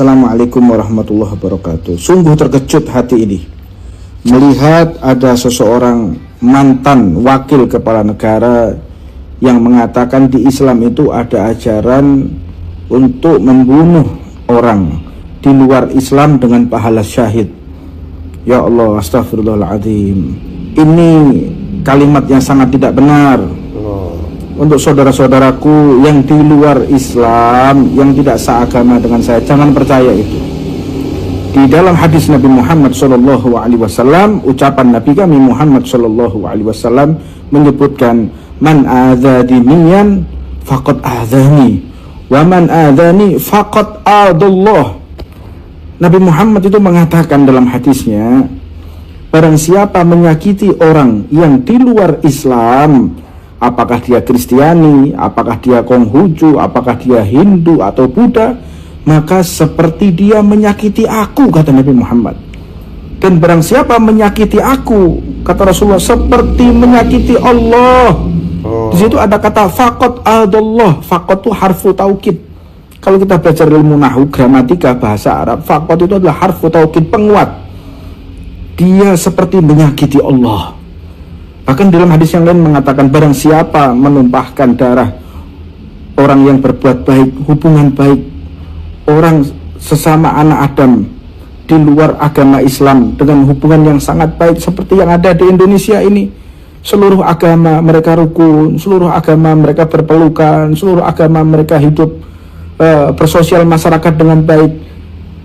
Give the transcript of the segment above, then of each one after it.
Assalamualaikum warahmatullahi wabarakatuh. Sungguh terkejut hati ini melihat ada seseorang mantan wakil kepala negara yang mengatakan di Islam itu ada ajaran untuk membunuh orang di luar Islam dengan pahala syahid. Ya Allah, astagfirullahaladzim. Ini kalimat yang sangat tidak benar. Untuk saudara-saudaraku yang di luar Islam, yang tidak seagama dengan saya, jangan percaya itu. Di dalam hadis Nabi Muhammad SAW, ucapan Nabi kami Muhammad SAW menyebutkan, man adzadiniyan faqad adzani, wa man adzani faqad adallah. Nabi Muhammad itu mengatakan dalam hadisnya, barang siapa menyakiti orang yang di luar Islam, apakah dia Kristiani, apakah dia Konghucu, apakah dia Hindu atau Buddha, maka seperti dia menyakiti aku, kata Nabi Muhammad. Dan barang siapa menyakiti aku, kata Rasulullah, seperti menyakiti Allah. Di situ ada kata faqad adallah. Faqad itu harfu taukid. Kalau kita belajar ilmu nahwu, gramatika, bahasa Arab, faqad itu adalah harfu taukid, penguat. Dia seperti menyakiti Allah. Bahkan dalam hadis yang lain mengatakan, barang siapa menumpahkan darah orang yang berbuat baik, hubungan baik, orang sesama anak Adam di luar agama Islam dengan hubungan yang sangat baik seperti yang ada di Indonesia ini, seluruh agama mereka rukun, seluruh agama mereka berpelukan, seluruh agama mereka hidup bersosial masyarakat dengan baik.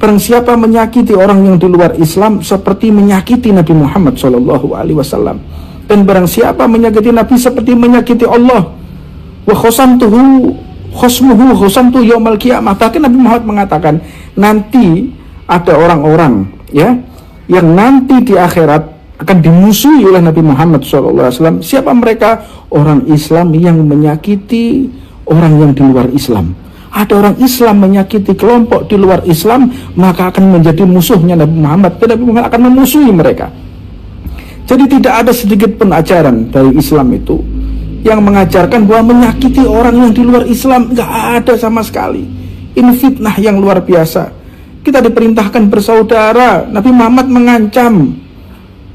Barang siapa menyakiti orang yang di luar Islam seperti menyakiti Nabi Muhammad SAW. Dan barang siapa menyakiti Nabi seperti menyakiti Allah. Wa khosamtuhu khosmuhu khosamtuhu yaumal qiyamah. Bahkan Nabi Muhammad mengatakan, nanti ada orang-orang ya yang nanti di akhirat akan dimusuhi oleh Nabi Muhammad SAW. Siapa mereka? Orang Islam yang menyakiti orang yang di luar Islam. Ada orang Islam menyakiti kelompok di luar Islam, maka akan menjadi musuhnya Nabi Muhammad. Dan Nabi Muhammad akan memusuhi mereka. Jadi tidak ada sedikit pun ajaran dari Islam itu yang mengajarkan bahwa menyakiti orang yang di luar Islam. Nggak ada sama sekali. Ini fitnah yang luar biasa. Kita diperintahkan bersaudara. Nabi Muhammad mengancam,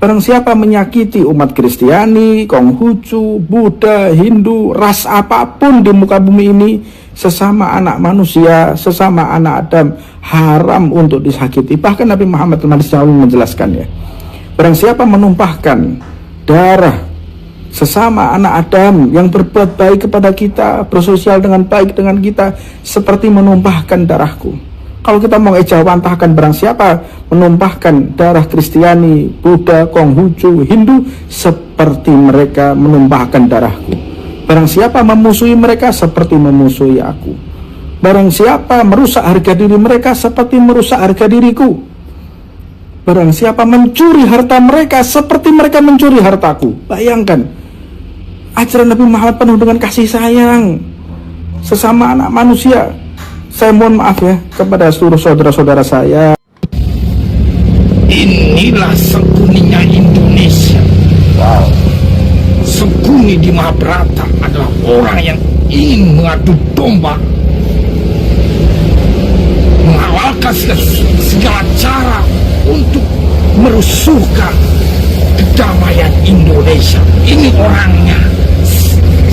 barang siapa menyakiti umat Kristiani, Konghucu, Buddha, Hindu, ras apapun di muka bumi ini, sesama anak manusia, sesama anak Adam, haram untuk disakiti. Bahkan Nabi Muhammad menjelaskannya, barang siapa menumpahkan darah sesama anak Adam yang berbuat baik kepada kita, bersosial dengan baik dengan kita, seperti menumpahkan darahku. Kalau kita mau ejawantahkan, barang siapa menumpahkan darah Kristiani, Buddha, Konghucu, Hindu, seperti mereka menumpahkan darahku. Barang siapa memusuhi mereka, seperti memusuhi aku. Barang siapa merusak harga diri mereka, seperti merusak harga diriku. Barang siapa mencuri harta mereka, seperti mereka mencuri hartaku. Bayangkan, ajaran Nabi Muhammad penuh dengan kasih sayang sesama anak manusia. Saya mohon maaf ya kepada seluruh saudara-saudara saya. Inilah sekuниnya Indonesia. Wow. Sekuni di Mahabharata adalah orang yang ingin mengadu domba, mengawalkan segala cara untuk merusuhkan kedamaian Indonesia. Ini orangnya.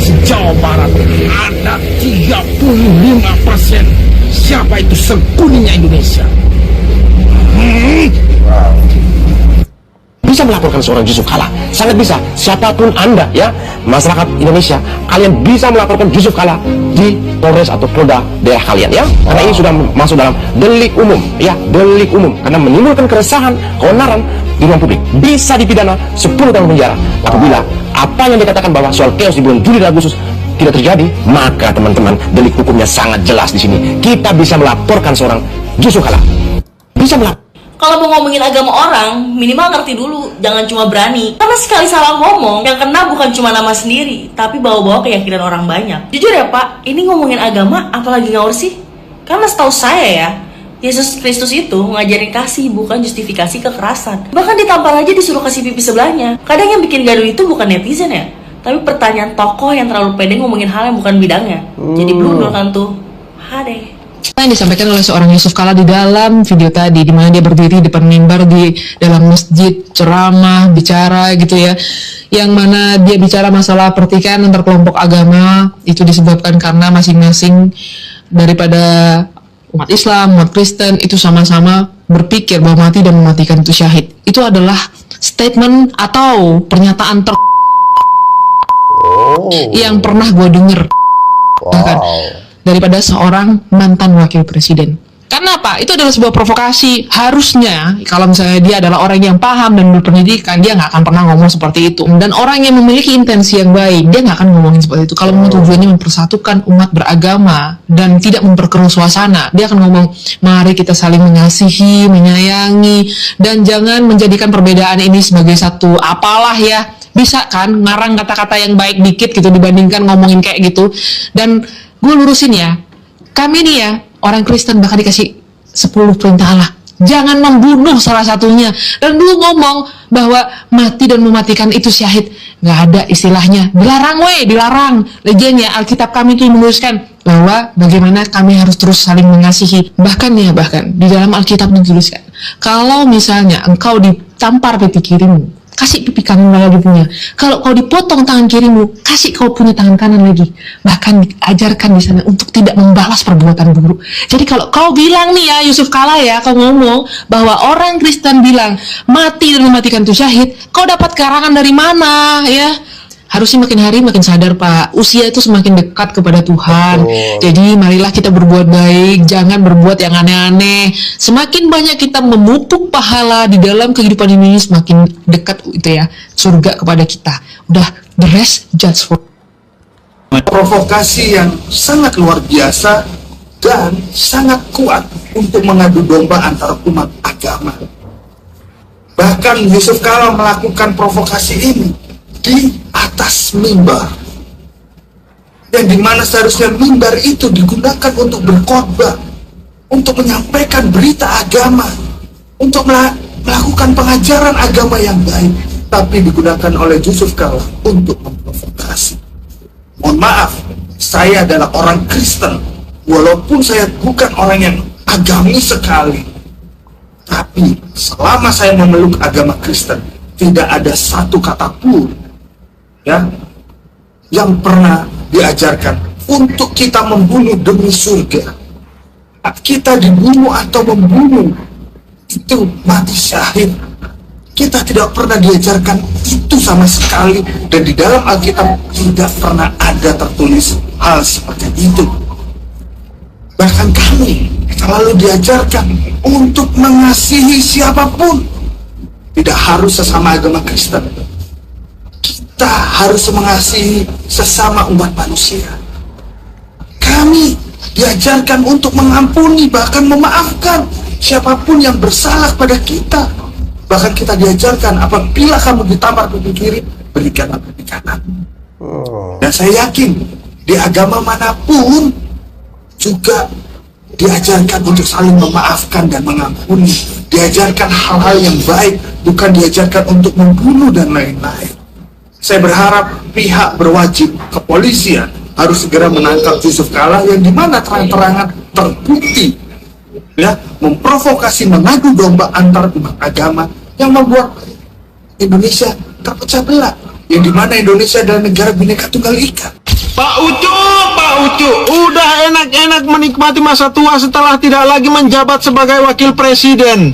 Sejauh Barat ada 35%. Siapa itu sekuninya Indonesia? Bisa melaporkan seorang Yusuf Kala, sangat bisa. Siapapun Anda ya, masyarakat Indonesia, kalian bisa melaporkan Yusuf Kala di Polres atau Polda daerah kalian ya. Karena ini sudah masuk dalam delik umum ya, delik umum karena menimbulkan keresahan, keonaran di ruang publik. Bisa dipidana 10 tahun penjara apabila apa yang dikatakan bahwa soal chaos di bulan Juli dan Agustus tidak terjadi, maka teman-teman delik hukumnya sangat jelas di sini. Kita bisa melaporkan seorang Yusuf Kala. Bisa melaporkan. Kalau mau ngomongin agama orang, minimal ngerti dulu, jangan cuma berani. Karena sekali salah ngomong, yang kena bukan cuma nama sendiri, tapi bawa-bawa keyakinan orang banyak. Jujur ya Pak, ini ngomongin agama, apalagi ngawur sih? Karena setahu saya ya, Yesus Kristus itu ngajarin kasih, bukan justifikasi kekerasan. Bahkan ditampar aja disuruh kasih pipi sebelahnya. Kadang yang bikin gaduh itu bukan netizen ya, tapi pertanyaan tokoh yang terlalu pede ngomongin hal yang bukan bidangnya. Jadi blunder kan tuh. Hade. Yang disampaikan oleh seorang Yusuf Kala di dalam video tadi, di mana dia berdiri di depan mimbar di dalam masjid, ceramah, bicara gitu ya, yang mana dia bicara masalah pertikaian antar kelompok agama itu disebabkan karena masing-masing daripada umat Islam, umat Kristen itu sama-sama berpikir bahwa mati dan mematikan itu syahid. Itu adalah statement atau pernyataan yang pernah gue denger bahkan daripada seorang mantan wakil presiden. Karena apa? Itu adalah sebuah provokasi. Harusnya kalau misalnya dia adalah orang yang paham dan berpendidikan, dia nggak akan pernah ngomong seperti itu. Dan orang yang memiliki intensi yang baik, dia nggak akan ngomongin seperti itu. Kalau memang tujuannya mempersatukan umat beragama dan tidak memperkeruh suasana, dia akan ngomong, mari kita saling mengasihi, menyayangi, dan jangan menjadikan perbedaan ini sebagai satu apalah ya. Bisa kan ngarang kata-kata yang baik dikit gitu dibandingkan ngomongin kayak gitu. Dan gue lurusin ya, kami nih ya orang Kristen bahkan dikasih 10 perintah Allah, jangan membunuh salah satunya. Dan dulu ngomong bahwa mati dan mematikan itu syahid, nggak ada istilahnya dilarang, dilarang. Leginya Alkitab kami itu menuliskan bahwa bagaimana kami harus terus saling mengasihi. Bahkan di dalam Alkitab dituliskan, kalau misalnya engkau ditampar pipi kirimu, kasih pipi kanan lagi punya. Kalau kau dipotong tangan kirimu, kasih kau punya tangan kanan lagi. Bahkan diajarkan di sana untuk tidak membalas perbuatan buruk. Jadi kalau kau bilang nih ya Yusuf Kala ya, kau ngomong bahwa orang Kristen bilang mati dan mematikan itu syahid, kau dapat karangan dari mana ya? Harusnya makin hari makin sadar Pak, usia itu semakin dekat kepada Tuhan. Jadi marilah kita berbuat baik, jangan berbuat yang aneh-aneh. Semakin banyak kita memupuk pahala di dalam kehidupan ini, semakin dekat itu ya surga kepada kita. Udah, the rest just for. Provokasi yang sangat luar biasa dan sangat kuat untuk mengadu domba antara umat agama. Bahkan Yusuf Kala melakukan provokasi ini di atas mimbar, yang dimana seharusnya mimbar itu digunakan untuk berkhotbah, untuk menyampaikan berita agama, untuk melakukan pengajaran agama yang baik, tapi digunakan oleh Yusuf Kala untuk memprovokasi. Mohon maaf, saya adalah orang Kristen, walaupun saya bukan orang yang agamis sekali, tapi selama saya memeluk agama Kristen, tidak ada satu kata pun ya yang pernah diajarkan untuk kita membunuh demi surga. Kita dibunuh atau membunuh itu mati syahid. Kita tidak pernah diajarkan itu sama sekali, dan di dalam Alkitab tidak pernah ada tertulis hal seperti itu. Bahkan kami selalu diajarkan untuk mengasihi siapapun, tidak harus sesama agama Kristen. Kita harus mengasihi sesama umat manusia. Kami diajarkan untuk mengampuni, bahkan memaafkan siapapun yang bersalah pada kita. Bahkan kita diajarkan apabila kamu ditampar pipi kiri, berikanlah pipi kanan. Dan saya yakin di agama manapun juga diajarkan untuk saling memaafkan dan mengampuni. Diajarkan hal-hal yang baik, bukan diajarkan untuk membunuh dan lain-lain. Saya berharap pihak berwajib, kepolisian, harus segera menangkap Yusuf Kala yang dimana terang-terangan terbukti ya memprovokasi, mengadu domba antar umat agama yang membuat Indonesia terpecah belah, yang dimana Indonesia adalah negara Bhinneka Tunggal Ika. Pak Ucu, udah enak-enak menikmati masa tua setelah tidak lagi menjabat sebagai wakil presiden.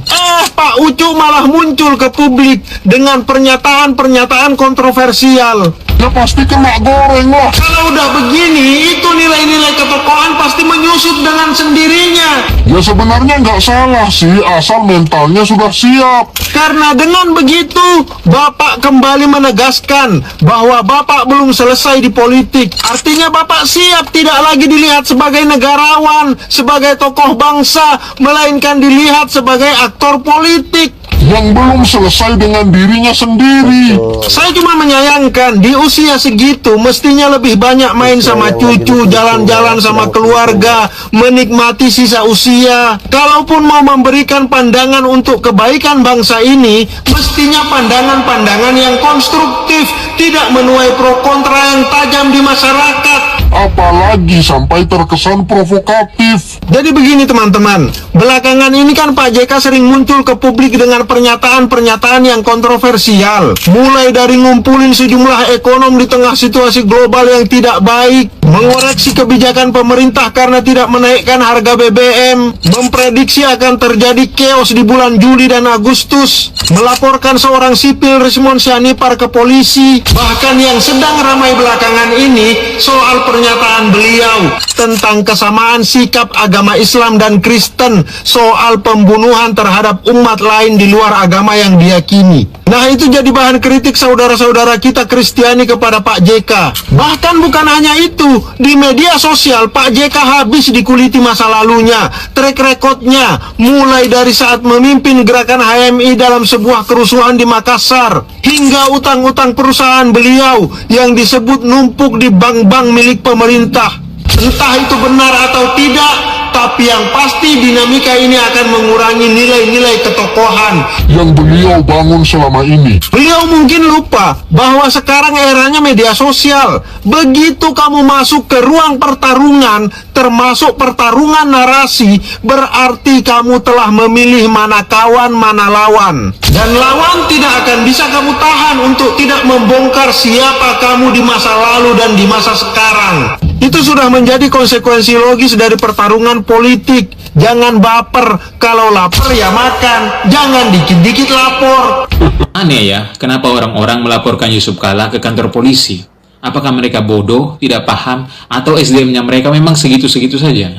Pak Ucu malah muncul ke publik dengan pernyataan-pernyataan kontroversial. Ya pasti kena goreng lah. Kalau udah begini, itu nilai-nilai ketokohan pasti menyusup dengan sendirinya. Ya sebenarnya nggak salah sih, asal mentalnya sudah siap. Karena dengan begitu, Bapak kembali menegaskan bahwa Bapak belum selesai di politik. Artinya Bapak siap tidak lagi dilihat sebagai negarawan, sebagai tokoh bangsa, melainkan dilihat sebagai aktor politik yang belum selesai dengan dirinya sendiri. Saya cuma menyayangkan di usia segitu mestinya lebih banyak main sama cucu, jalan-jalan sama keluarga, menikmati sisa usia. Kalaupun mau memberikan pandangan untuk kebaikan bangsa ini, mestinya pandangan-pandangan yang konstruktif, tidak menuai pro kontra yang tajam di masyarakat. apalagi sampai terkesan provokatif. Jadi begini teman-teman, belakangan ini kan Pak JK sering muncul ke publik dengan pernyataan-pernyataan yang kontroversial. Mulai dari ngumpulin sejumlah ekonom di tengah situasi global yang tidak baik, mengoreksi kebijakan pemerintah karena tidak menaikkan harga BBM, memprediksi akan terjadi chaos di bulan Juli dan Agustus, melaporkan seorang sipil Rismon Sianipar ke polisi. Bahkan yang sedang ramai belakangan ini soal pernyataan beliau tentang kesamaan sikap agama Islam dan Kristen soal pembunuhan terhadap umat lain di luar agama yang diyakini. Nah, itu jadi bahan kritik saudara-saudara kita Kristiani kepada Pak JK. Bahkan bukan hanya itu, di media sosial Pak JK habis dikuliti masa lalunya, track recordnya, mulai dari saat memimpin gerakan HMI dalam sebuah kerusuhan di Makassar, hingga utang-utang perusahaan beliau yang disebut numpuk di bank-bank milik pemerintah. Entah itu benar atau tidak, tapi yang pasti dinamika ini akan mengurangi nilai-nilai ketokohan Yang beliau bangun selama ini. Beliau mungkin lupa bahwa sekarang eranya media sosial. Begitu kamu masuk ke ruang pertarungan, termasuk pertarungan narasi, berarti kamu telah memilih mana kawan, mana lawan. Dan lawan tidak akan bisa kamu tahan untuk tidak membongkar siapa kamu di masa lalu dan di masa sekarang. Itu sudah menjadi konsekuensi logis dari pertarungan politik. Jangan baper, kalau lapar ya makan, jangan dikit-dikit lapor. Aneh ya, kenapa orang-orang melaporkan Yusuf Kalla ke kantor polisi? Apakah mereka bodoh, tidak paham, atau SDM-nya mereka memang segitu-segitu saja?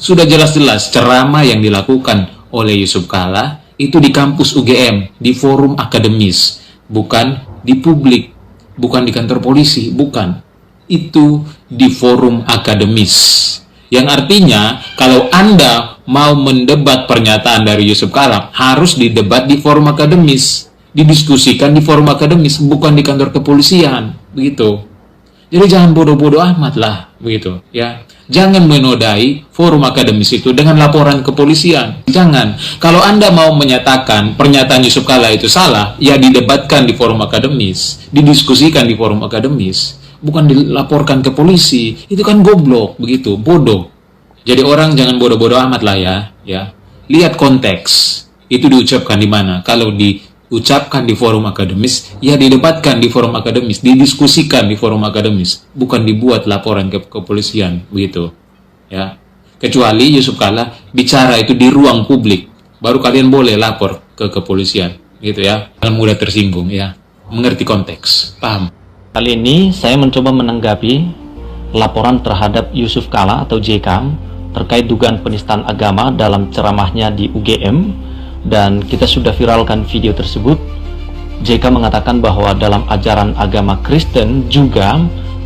Sudah jelas-jelas ceramah yang dilakukan oleh Yusuf Kalla itu di kampus UGM, di forum akademis, bukan di publik, bukan di kantor polisi, bukan. Itu di forum akademis. Yang artinya, kalau Anda mau mendebat pernyataan dari Yusuf Kalla, harus didebat di forum akademis, didiskusikan di forum akademis, bukan di kantor kepolisian, begitu. Jadi jangan bodoh-bodoh amat lah, begitu, ya. Jangan menodai forum akademis itu dengan laporan kepolisian. Jangan. Kalau Anda mau menyatakan pernyataan Yusuf Kalla itu salah, ya didebatkan di forum akademis, didiskusikan di forum akademis, bukan dilaporkan ke polisi. Itu kan goblok, begitu, bodoh. Jadi orang jangan bodoh-bodoh amat lah ya. Lihat konteks. Itu diucapkan di mana? Kalau diucapkan di forum akademis, ya didebatkan di forum akademis, didiskusikan di forum akademis, bukan dibuat laporan ke kepolisian, begitu. Ya. Kecuali Yusuf Kalla bicara itu di ruang publik, baru kalian boleh lapor ke kepolisian, gitu ya. Jangan mudah tersinggung ya. Mengerti konteks, paham? Kali ini saya mencoba menanggapi laporan terhadap Yusuf Kalla atau JK terkait dugaan penistaan agama dalam ceramahnya di UGM, dan kita sudah viralkan video tersebut. JK mengatakan bahwa dalam ajaran agama Kristen juga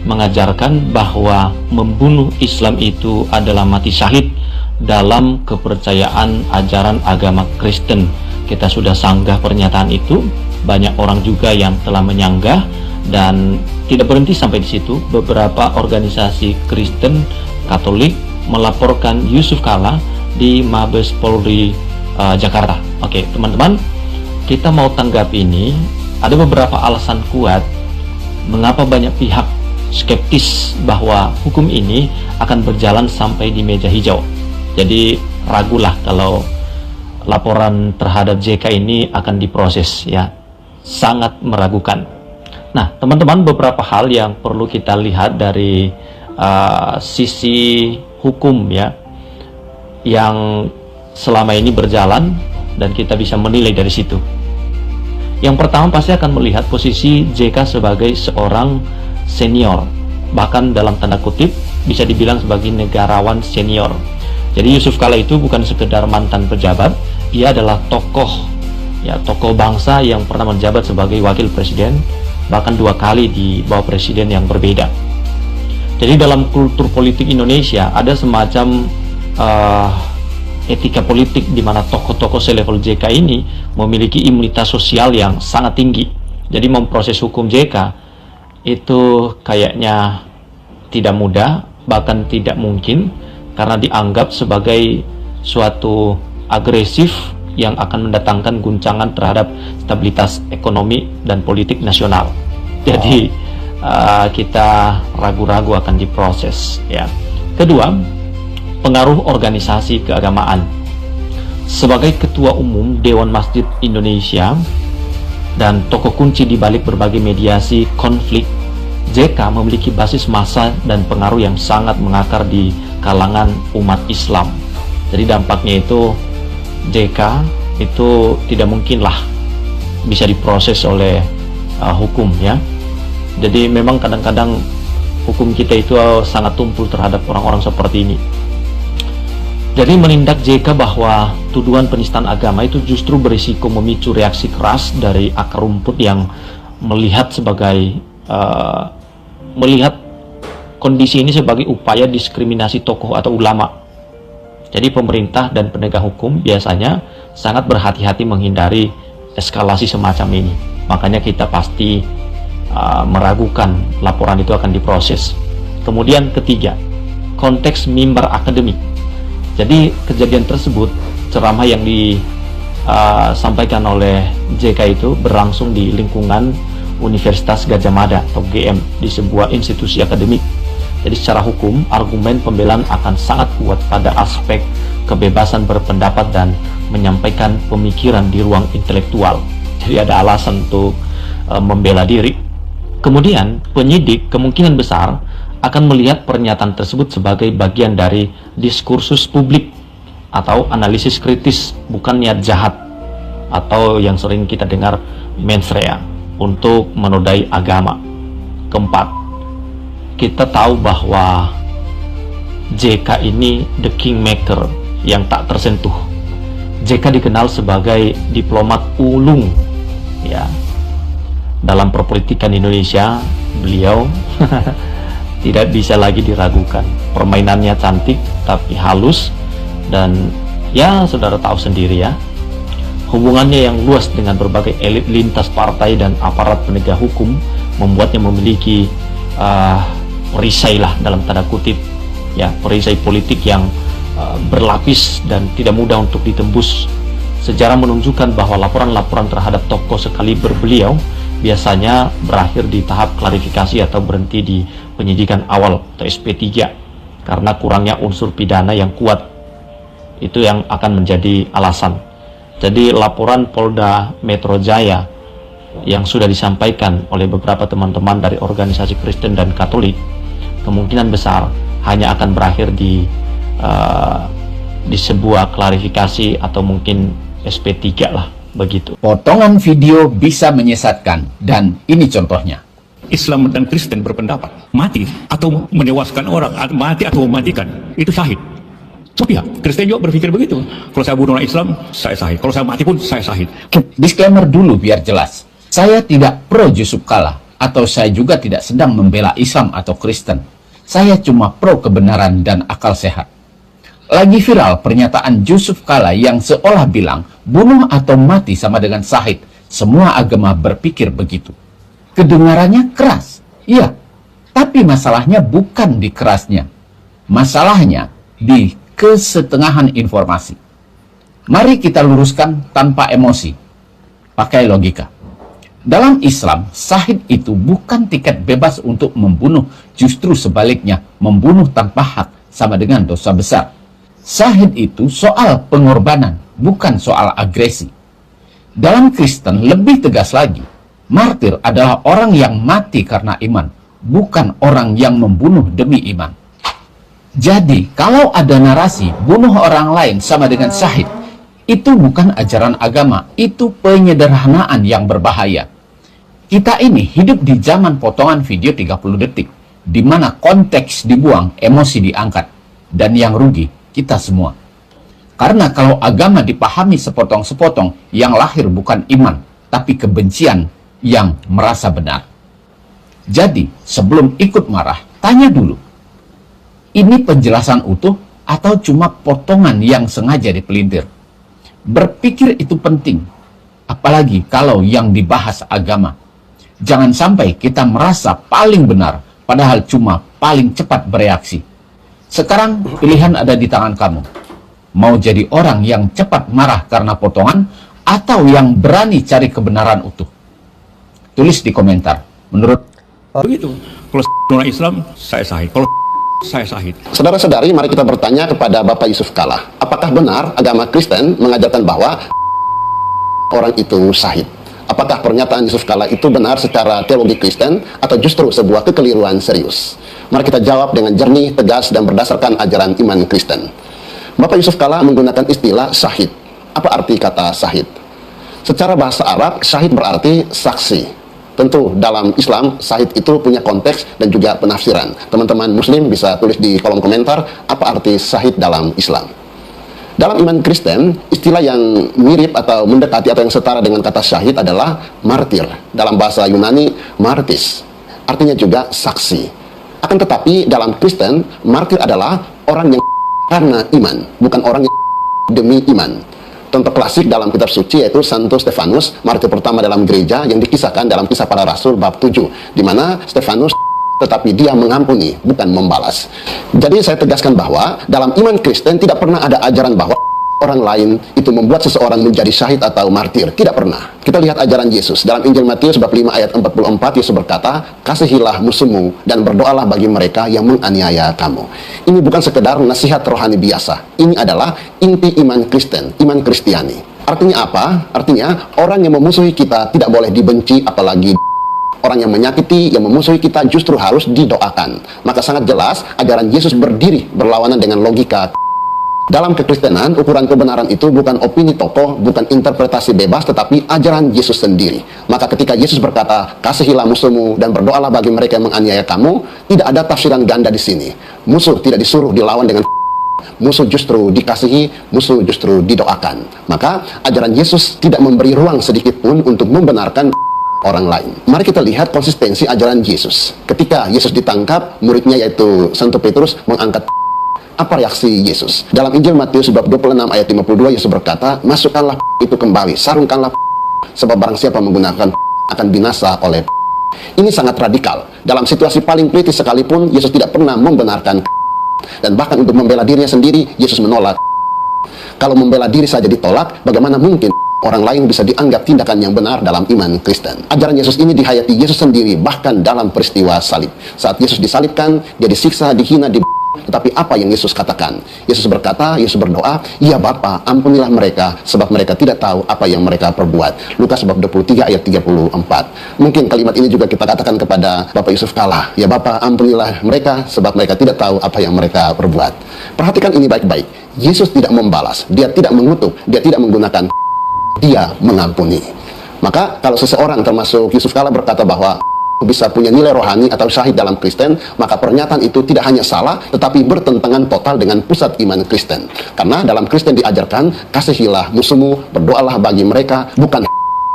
mengajarkan bahwa membunuh Islam itu adalah mati syahid dalam kepercayaan ajaran agama Kristen. Kita sudah sanggah pernyataan itu, banyak orang juga yang telah menyanggah. Dan tidak berhenti sampai di situ, beberapa organisasi Kristen Katolik melaporkan Yusuf Kalla di Mabes Polri Jakarta. Oke, teman-teman, kita mau tanggapi ini. Ada beberapa alasan kuat mengapa banyak pihak skeptis bahwa hukum ini akan berjalan sampai di meja hijau. Jadi ragulah kalau laporan terhadap JK ini akan diproses, ya. Sangat meragukan. Nah, teman-teman, beberapa hal yang perlu kita lihat dari sisi hukum ya, yang selama ini berjalan, dan kita bisa menilai dari situ. Yang pertama pasti akan melihat posisi JK sebagai seorang senior, bahkan dalam tanda kutip bisa dibilang sebagai negarawan senior. Jadi Yusuf Kalla itu bukan sekedar mantan pejabat, ia adalah tokoh ya, tokoh bangsa yang pernah menjabat sebagai wakil presiden, bahkan 2 kali di bawah presiden yang berbeda. Jadi dalam kultur politik Indonesia ada semacam etika politik di mana tokoh-tokoh selevel JK ini memiliki imunitas sosial yang sangat tinggi. Jadi memproses hukum JK itu kayaknya tidak mudah, bahkan tidak mungkin, karena dianggap sebagai suatu agresif yang akan mendatangkan guncangan terhadap stabilitas ekonomi dan politik nasional. Jadi kita ragu-ragu akan diproses, ya. Kedua, pengaruh organisasi keagamaan. Sebagai Ketua Umum Dewan Masjid Indonesia dan tokoh kunci di balik berbagai mediasi konflik, JK memiliki basis massa dan pengaruh yang sangat mengakar di kalangan umat Islam. Jadi dampaknya itu JK itu tidak mungkinlah bisa diproses oleh hukum, ya. Jadi memang kadang-kadang hukum kita itu sangat tumpul terhadap orang-orang seperti ini. Jadi menindak JK bahwa tuduhan penistaan agama itu justru berisiko memicu reaksi keras dari akar rumput yang melihat kondisi ini sebagai upaya diskriminasi tokoh atau ulama. Jadi pemerintah dan penegak hukum biasanya sangat berhati-hati menghindari eskalasi semacam ini. Makanya kita pasti meragukan laporan itu akan diproses. Kemudian ketiga, konteks mimbar akademik. Jadi kejadian tersebut, ceramah yang disampaikan oleh JK itu berlangsung di lingkungan Universitas Gadjah Mada atau UGM, di sebuah institusi akademik. Jadi secara hukum, argumen pembelaan akan sangat kuat pada aspek kebebasan berpendapat dan menyampaikan pemikiran di ruang intelektual. Jadi ada alasan untuk membela diri. Kemudian penyidik kemungkinan besar akan melihat pernyataan tersebut sebagai bagian dari diskursus publik atau analisis kritis, bukan niat jahat atau yang sering kita dengar mens rea untuk menodai agama. Keempat, kita tahu bahwa JK ini the kingmaker yang tak tersentuh. JK dikenal sebagai diplomat ulung, ya. Dalam perpolitikan Indonesia, beliau tidak bisa lagi diragukan. Permainannya cantik tapi halus, dan ya saudara tahu sendiri ya, hubungannya yang luas dengan berbagai elit lintas partai dan aparat penegak hukum membuatnya memiliki perisai lah dalam tanda kutip, ya, perisai politik yang berlapis dan tidak mudah untuk ditembus. Sejarah menunjukkan bahwa laporan-laporan terhadap tokoh sekaliber beliau biasanya berakhir di tahap klarifikasi atau berhenti di penyidikan awal atau SP3 karena kurangnya unsur pidana yang kuat. Itu yang akan menjadi alasan. Jadi laporan Polda Metro Jaya yang sudah disampaikan oleh beberapa teman-teman dari organisasi Kristen dan Katolik kemungkinan besar hanya akan berakhir di sebuah klarifikasi atau mungkin SP3 lah, begitu. Potongan video bisa menyesatkan, dan ini contohnya. Islam dan Kristen berpendapat mati atau menewaskan orang, mati atau mematikan itu syahid. Sepihak Kristen juga berpikir begitu. Kalau saya bunuh orang Islam, saya syahid. Kalau saya mati pun saya syahid. Disclaimer dulu biar jelas. Saya tidak pro Yusuf Kala, atau saya juga tidak sedang membela Islam atau Kristen. Saya cuma pro kebenaran dan akal sehat. Lagi viral pernyataan Yusuf Kala yang seolah bilang bunuh atau mati sama dengan syahid. Semua agama berpikir begitu. Kedengarannya keras, iya. Tapi masalahnya bukan di kerasnya. Masalahnya di kesetengahan informasi. Mari kita luruskan tanpa emosi. Pakai logika. Dalam Islam, syahid itu bukan tiket bebas untuk membunuh. Justru sebaliknya, membunuh tanpa hak sama dengan dosa besar. Syahid itu soal pengorbanan, bukan soal agresi. Dalam Kristen lebih tegas lagi, martir adalah orang yang mati karena iman, bukan orang yang membunuh demi iman. Jadi, kalau ada narasi bunuh orang lain sama dengan syahid, itu bukan ajaran agama, itu penyederhanaan yang berbahaya. Kita ini hidup di zaman potongan video 30 detik, di mana konteks dibuang, emosi diangkat, dan yang rugi kita semua. Karena kalau agama dipahami sepotong-sepotong, yang lahir bukan iman, tapi kebencian yang merasa benar. Jadi, sebelum ikut marah, tanya dulu. Ini penjelasan utuh atau cuma potongan yang sengaja dipelintir? Berpikir itu penting, apalagi kalau yang dibahas agama. Jangan sampai kita merasa paling benar, padahal cuma paling cepat bereaksi. Sekarang pilihan ada di tangan kamu. Mau jadi orang yang cepat marah karena potongan, atau yang berani cari kebenaran utuh? Tulis di komentar. Menurut Begitu. Kalau orang Islam, saya sahih. Kalau saya sahih. Saudara-saudari, mari kita bertanya kepada Bapak Yusuf Kala. Apakah benar agama Kristen mengajarkan bahwa orang itu sahid? Apakah pernyataan Yusuf Kala itu benar secara teologi Kristen atau justru sebuah kekeliruan serius? Mari kita jawab dengan jernih, tegas, dan berdasarkan ajaran iman Kristen. Bapak Yusuf Kala menggunakan istilah syahid. Apa arti kata syahid? Secara bahasa Arab, syahid berarti saksi. Tentu dalam Islam, syahid itu punya konteks dan juga penafsiran. Teman-teman muslim bisa tulis di kolom komentar apa arti syahid dalam Islam. Dalam iman Kristen, istilah yang mirip atau mendekati atau yang setara dengan kata syahid adalah martir. Dalam bahasa Yunani, martis. Artinya juga saksi. Akan tetapi dalam Kristen, martir adalah orang yang karena iman, bukan orang yang demi iman. Contoh klasik dalam kitab suci yaitu Santo Stefanus, martir pertama dalam gereja yang dikisahkan dalam Kisah Para Rasul bab 7, di mana Stefanus tetapi dia mengampuni, bukan membalas. Jadi saya tegaskan bahwa dalam iman Kristen tidak pernah ada ajaran bahwa orang lain itu membuat seseorang menjadi syahid atau martir. Tidak pernah. Kita lihat ajaran Yesus. Dalam Injil Matius bab 5 ayat 44, Yesus berkata, "Kasihilah musuhmu dan berdoalah bagi mereka yang menganiaya kamu." Ini bukan sekedar nasihat rohani biasa. Ini adalah inti iman Kristen, iman Kristiani. Artinya apa? Artinya orang yang memusuhi kita tidak boleh dibenci, apalagi orang yang menyakiti, yang memusuhi kita justru harus didoakan. Maka sangat jelas ajaran Yesus berdiri berlawanan dengan logika. Dalam kekristenan, ukuran kebenaran itu bukan opini tokoh, bukan interpretasi bebas, tetapi ajaran Yesus sendiri. Maka ketika Yesus berkata, "Kasihilah musuhmu dan berdoalah bagi mereka yang menganiaya kamu," tidak ada tafsiran ganda di sini. Musuh tidak disuruh dilawan dengan musuh justru dikasihi, musuh justru didoakan. Maka ajaran Yesus tidak memberi ruang sedikit pun untuk membenarkan orang lain. Mari kita lihat konsistensi ajaran Yesus. Ketika Yesus ditangkap, muridnya yaitu Santo Petrus mengangkat. Apa reaksi Yesus? Dalam Injil Matius bab 26 ayat 52, Yesus berkata, "Masukkanlah itu kembali, sarungkanlah sebab barang siapa menggunakan akan binasa oleh." Ini sangat radikal. Dalam situasi paling kritis sekalipun, Yesus tidak pernah membenarkan. Dan bahkan untuk membela dirinya sendiri, Yesus menolak. Kalau membela diri saja ditolak, bagaimana mungkin orang lain bisa dianggap tindakan yang benar dalam iman Kristen? Ajaran Yesus ini dihayati Yesus sendiri, bahkan dalam peristiwa salib. Saat Yesus disalibkan, dia disiksa, dihina, tetapi apa yang Yesus katakan? Yesus berkata, Yesus berdoa, "Ya Bapa, ampunilah mereka, sebab mereka tidak tahu apa yang mereka perbuat." Lukas bab 23 ayat 34. Mungkin kalimat ini juga kita katakan kepada Bapak Yusuf Kala, "Ya Bapa, ampunilah mereka, sebab mereka tidak tahu apa yang mereka perbuat." Perhatikan ini baik-baik. Yesus tidak membalas, dia tidak mengutuk, dia tidak menggunakan, dia mengampuni. Maka kalau seseorang termasuk Yusuf Kala berkata bahwa bisa punya nilai rohani atau syahid dalam Kristen, maka pernyataan itu tidak hanya salah, tetapi bertentangan total dengan pusat iman Kristen. Karena dalam Kristen diajarkan, "Kasihilah musuhmu, berdoalah bagi mereka," bukan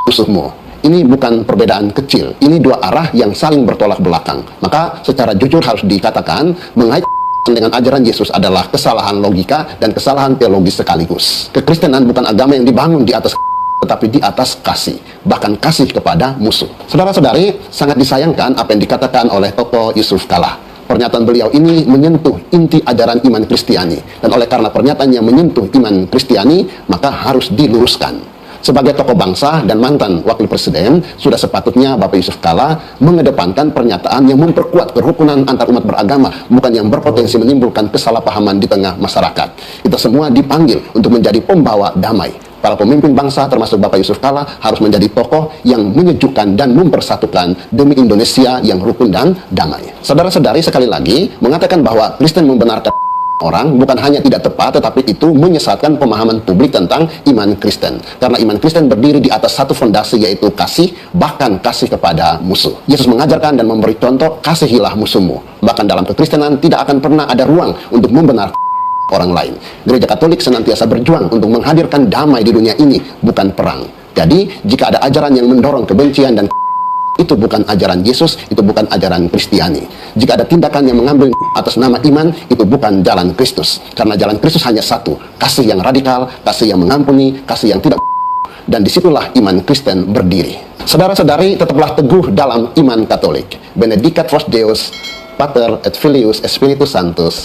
musuhmu. Ini bukan perbedaan kecil. Ini dua arah yang saling bertolak belakang. Maka secara jujur harus dikatakan, mengaitkan dengan ajaran Yesus adalah kesalahan logika dan kesalahan teologis sekaligus. Kekristenan bukan agama yang dibangun di atas tetapi di atas kasih, bahkan kasih kepada musuh. Saudara-saudari, sangat disayangkan apa yang dikatakan oleh tokoh Yusuf Kala. Pernyataan beliau ini menyentuh inti ajaran iman Kristiani, dan oleh karena pernyataannya menyentuh iman Kristiani, maka harus diluruskan. Sebagai tokoh bangsa dan mantan wakil presiden, sudah sepatutnya Bapak Yusuf Kala mengedepankan pernyataan yang memperkuat kerukunan antar umat beragama, bukan yang berpotensi menimbulkan kesalahpahaman di tengah masyarakat. Kita semua dipanggil untuk menjadi pembawa damai. Para pemimpin bangsa termasuk Bapak Yusuf Kala harus menjadi tokoh yang menyejukkan dan mempersatukan demi Indonesia yang rukun dan damai. Saudara-saudari, sekali lagi mengatakan bahwa Kristen membenarkan orang bukan hanya tidak tepat, tetapi itu menyesatkan pemahaman publik tentang iman Kristen. Karena iman Kristen berdiri di atas satu fondasi, yaitu kasih, bahkan kasih kepada musuh. Yesus mengajarkan dan memberi contoh, "Kasihilah musuhmu." Bahkan dalam kekristenan tidak akan pernah ada ruang untuk membenarkan orang lain. Gereja Katolik senantiasa berjuang untuk menghadirkan damai di dunia ini, bukan perang. Jadi, jika ada ajaran yang mendorong kebencian dan itu bukan ajaran Yesus, itu bukan ajaran Kristiani. Jika ada tindakan yang mengambil atas nama iman, itu bukan jalan Kristus. Karena jalan Kristus hanya satu, kasih yang radikal, kasih yang mengampuni, kasih yang tidak, dan disitulah iman Kristen berdiri. Saudara-saudari, tetaplah teguh dalam iman Katolik. Benedicat vos Deus, Pater et Filius et Spiritus Sanctus.